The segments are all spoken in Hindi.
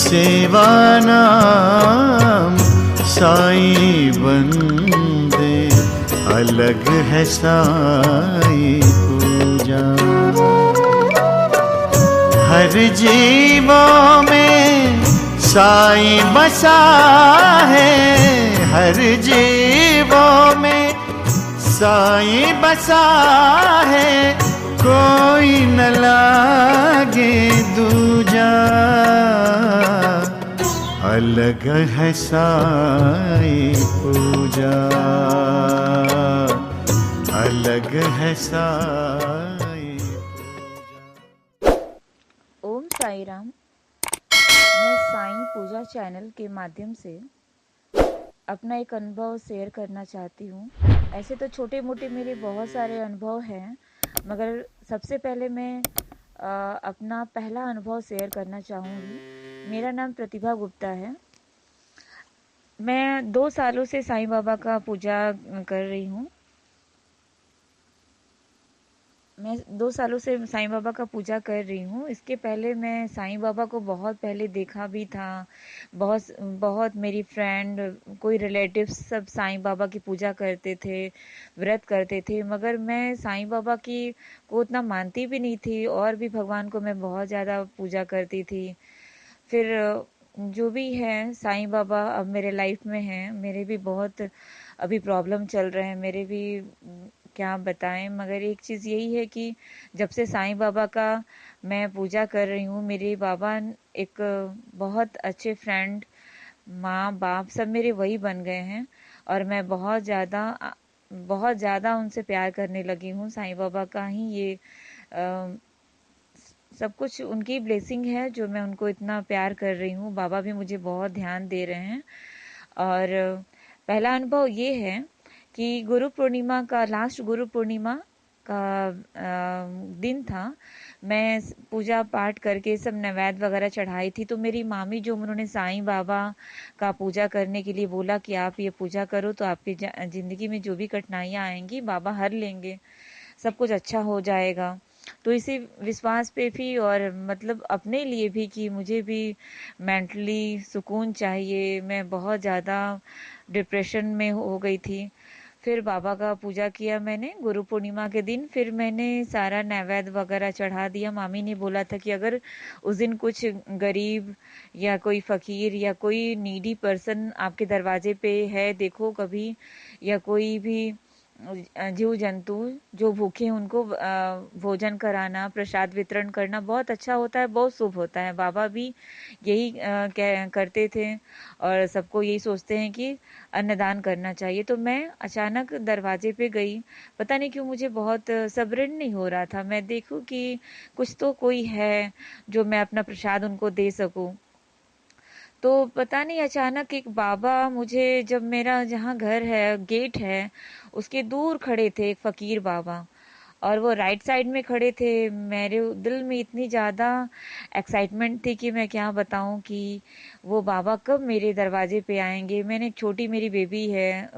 सेवा नाम साईं बंदे, अलग है साईं पूजा। हर जीवों में साईं बसा है, हर जीवों में साईं बसा है, कोई न लागे दूजा। अलग है साईं पूजा, अलग है साईं पूजा। ओम साई राम। मैं साईं पूजा चैनल के माध्यम से अपना एक अनुभव शेयर करना चाहती हूँ। ऐसे तो छोटे मोटे मेरे बहुत सारे अनुभव हैं, मगर सबसे पहले मैं अपना पहला अनुभव शेयर करना चाहूँगी। मेरा नाम प्रतिभा गुप्ता है। मैं 2 सालों से साईं बाबा का पूजा कर रही हूँ। मैं 2 सालों से साईं बाबा का पूजा कर रही हूँ। इसके पहले मैं साईं बाबा को बहुत पहले देखा भी था। बहुत बहुत मेरी फ्रेंड, कोई रिलेटिव्स सब साईं बाबा की पूजा करते थे, व्रत करते थे, मगर मैं साईं बाबा की को उतना मानती भी नहीं थी, और भी भगवान को मैं बहुत ज़्यादा पूजा करती थी। फिर जो भी है साईं बाबा अब मेरे लाइफ में हैं। मेरे भी बहुत अभी प्रॉब्लम चल रहे हैं, मेरे भी क्या बताएं, मगर एक चीज़ यही है कि जब से साईं बाबा का मैं पूजा कर रही हूँ, मेरे बाबा एक बहुत अच्छे फ्रेंड, माँ बाप सब मेरे वही बन गए हैं, और मैं बहुत ज़्यादा उनसे प्यार करने लगी हूँ। साईं बाबा का ही ये सब कुछ उनकी ब्लेसिंग है जो मैं उनको इतना प्यार कर रही हूँ। बाबा भी मुझे बहुत ध्यान दे रहे हैं। और पहला अनुभव ये है कि गुरु पूर्णिमा का, लास्ट गुरु पूर्णिमा का दिन था। मैं पूजा पाठ करके सब नैवेद्य वगैरह चढ़ाई थी, तो मेरी मामी जो उन्होंने साईं बाबा का पूजा करने के लिए बोला कि आप ये पूजा करो तो आपकी ज़िंदगी में जो भी कठिनाइयाँ आएंगी बाबा हर लेंगे, सब कुछ अच्छा हो जाएगा। तो इसी विश्वास पे भी, और मतलब अपने लिए भी, कि मुझे भी मेंटली सुकून चाहिए। मैं बहुत ज़्यादा डिप्रेशन में हो गई थी। फिर बाबा का पूजा किया मैंने गुरु पूर्णिमा के दिन। फिर मैंने सारा नैवेद्य वगैरह चढ़ा दिया। मामी ने बोला था कि अगर उस दिन कुछ गरीब या कोई फकीर या कोई नीडी पर्सन आपके दरवाजे पे है, देखो कभी, या कोई भी जीव जंतु जो भूखे हैं उनको भोजन कराना, प्रसाद वितरण करना बहुत अच्छा होता है, बहुत शुभ होता है। बाबा भी यही करते थे, और सबको यही सोचते हैं कि अन्नदान करना चाहिए। तो मैं अचानक दरवाजे पे गई, पता नहीं क्यों मुझे बहुत सब्र नहीं हो रहा था। मैं देखूं कि कुछ तो कोई है जो मैं अपना प्रसाद उनको दे सकूं। तो पता नहीं अचानक एक बाबा मुझे, जब मेरा जहाँ घर है गेट है उसके दूर खड़े थे एक फकीर बाबा, और वो राइट साइड में खड़े थे। मेरे दिल में इतनी ज़्यादा एक्साइटमेंट थी कि मैं क्या बताऊं कि वो बाबा कब मेरे दरवाजे पे आएंगे। मैंने एक छोटी मेरी बेबी है,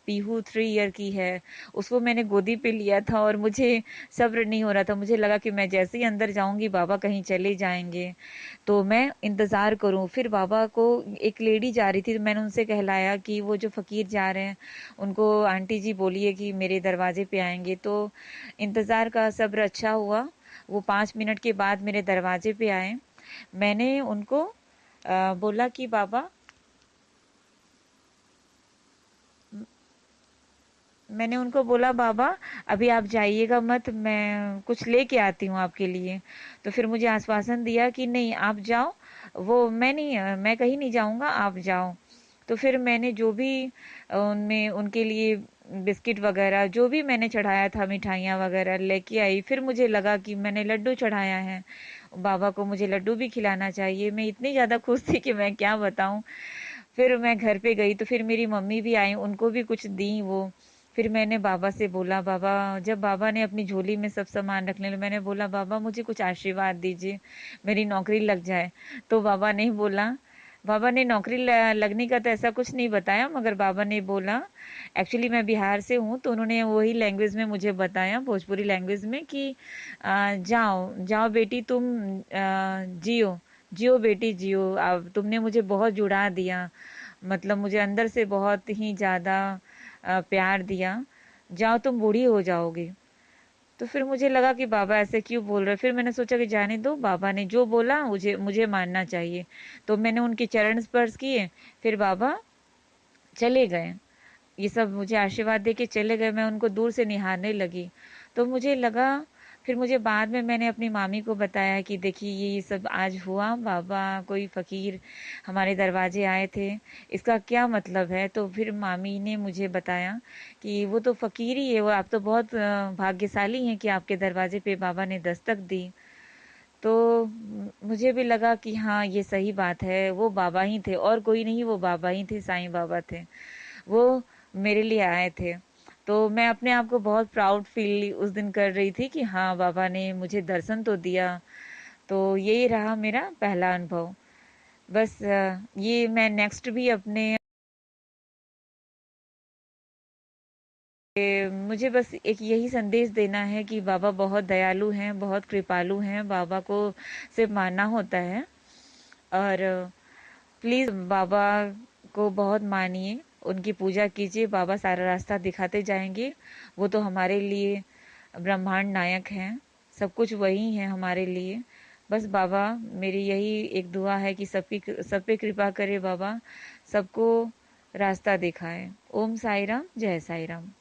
पीहू 3 ईयर की है, उसको मैंने गोदी पे लिया था, और मुझे सब्र नहीं हो रहा था। मुझे लगा कि मैं जैसे ही अंदर जाऊंगी बाबा कहीं चले जाएंगे, तो मैं इंतज़ार करूं। फिर बाबा को एक लेडी जा रही थी, तो मैंने उनसे कहलाया कि वो जो फकीर जा रहे हैं उनको आंटी जी बोलिए कि मेरे दरवाजे पे आएंगे। तो इंतज़ार का सब्र अच्छा हुआ। वो 5 मिनट के बाद मेरे दरवाजे पे आए। मैंने उनको बोला कि बाबा, मैंने उनको बोला बाबा अभी आप जाइएगा मत, मैं कुछ लेके आती हूँ आपके लिए। तो फिर मुझे आश्वासन दिया कि नहीं आप जाओ, वो मैं कहीं नहीं जाऊँगा, आप जाओ। तो फिर मैंने जो भी उनमें उनके लिए बिस्किट वगैरह जो भी मैंने चढ़ाया था, मिठाइयाँ वगैरह लेके आई। फिर मुझे लगा कि मैंने लड्डू चढ़ाया है, बाबा को मुझे लड्डू भी खिलाना चाहिए। मैं इतनी ज़्यादा खुश थी कि मैं क्या बताऊँ। फिर मैं घर पे गई तो फिर मेरी मम्मी भी आई, उनको भी कुछ दी वो। फिर मैंने बाबा से बोला, बाबा, जब बाबा ने अपनी झोली में सब सामान रखने लगे, मैंने बोला बाबा मुझे कुछ आशीर्वाद दीजिए, मेरी नौकरी लग जाए। तो बाबा ने बोला, बाबा ने नौकरी लगने का तो ऐसा कुछ नहीं बताया, मगर बाबा ने बोला, एक्चुअली मैं बिहार से हूँ, तो उन्होंने वही लैंग्वेज में मुझे बताया, भोजपुरी लैंग्वेज में, कि जाओ जाओ बेटी तुम, जियो जियो बेटी जियो, अब तुमने मुझे बहुत जुड़ा दिया, मतलब मुझे अंदर से बहुत ही ज़्यादा प्यार दिया, जाओ तुम बूढ़ी हो जाओगी। तो फिर मुझे लगा कि बाबा ऐसे क्यों बोल रहे, फिर मैंने सोचा कि जाने दो, बाबा ने जो बोला मुझे मुझे मानना चाहिए। तो मैंने उनके चरण स्पर्श किए, फिर बाबा चले गए, ये सब मुझे आशीर्वाद दे के चले गए। मैं उनको दूर से निहारने लगी, तो मुझे लगा, फिर मुझे बाद में मैंने अपनी मामी को बताया कि देखिए ये सब आज हुआ, बाबा कोई फ़कीर हमारे दरवाजे आए थे, इसका क्या मतलब है। तो फिर मामी ने मुझे बताया कि वो तो फ़कीर ही है, वो आप तो बहुत भाग्यशाली हैं कि आपके दरवाजे पे बाबा ने दस्तक दी। तो मुझे भी लगा कि हाँ ये सही बात है, वो बाबा ही थे और कोई नहीं, वो बाबा ही थे, साईं बाबा थे, वो मेरे लिए आए थे। तो मैं अपने आप को बहुत प्राउड फील उस दिन कर रही थी कि हाँ बाबा ने मुझे दर्शन तो दिया। तो यही रहा मेरा पहला अनुभव। बस ये मैं नेक्स्ट भी अपने, मुझे बस एक यही संदेश देना है कि बाबा बहुत दयालु हैं, बहुत कृपालु हैं, बाबा को सिर्फ मानना होता है। और प्लीज़ बाबा को बहुत मानिए, उनकी पूजा कीजिए, बाबा सारा रास्ता दिखाते जाएंगे। वो तो हमारे लिए ब्रह्मांड नायक हैं, सब कुछ वही है हमारे लिए। बस बाबा, मेरी यही एक दुआ है कि सब पे कृपा करे बाबा, सबको रास्ता दिखाए। ओम साई राम, जय साई राम।